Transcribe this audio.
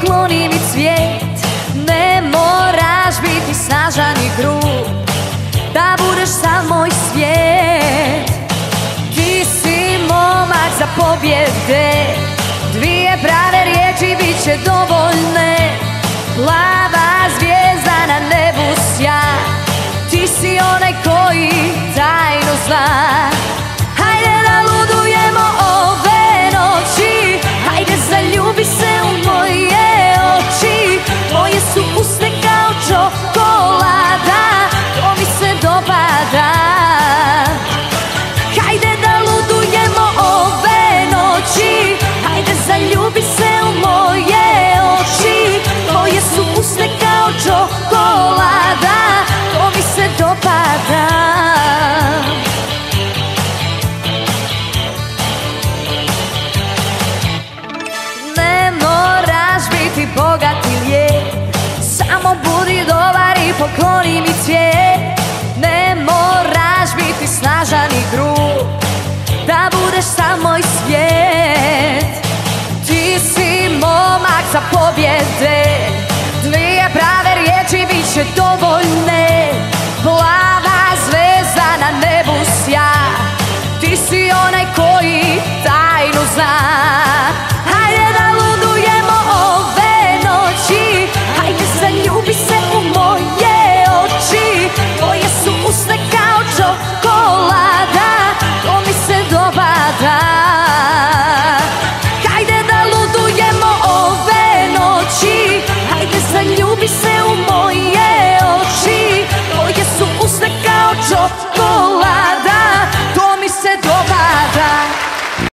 kloni mi cvijet. Ne moraš biti snažan i grub da budeš sam moj svijet. Ti si momak za pobjede, dvije prave riječi bit će dovoljne. Plava zvijezda na nebu sja, ti si onaj koji tajnu zna.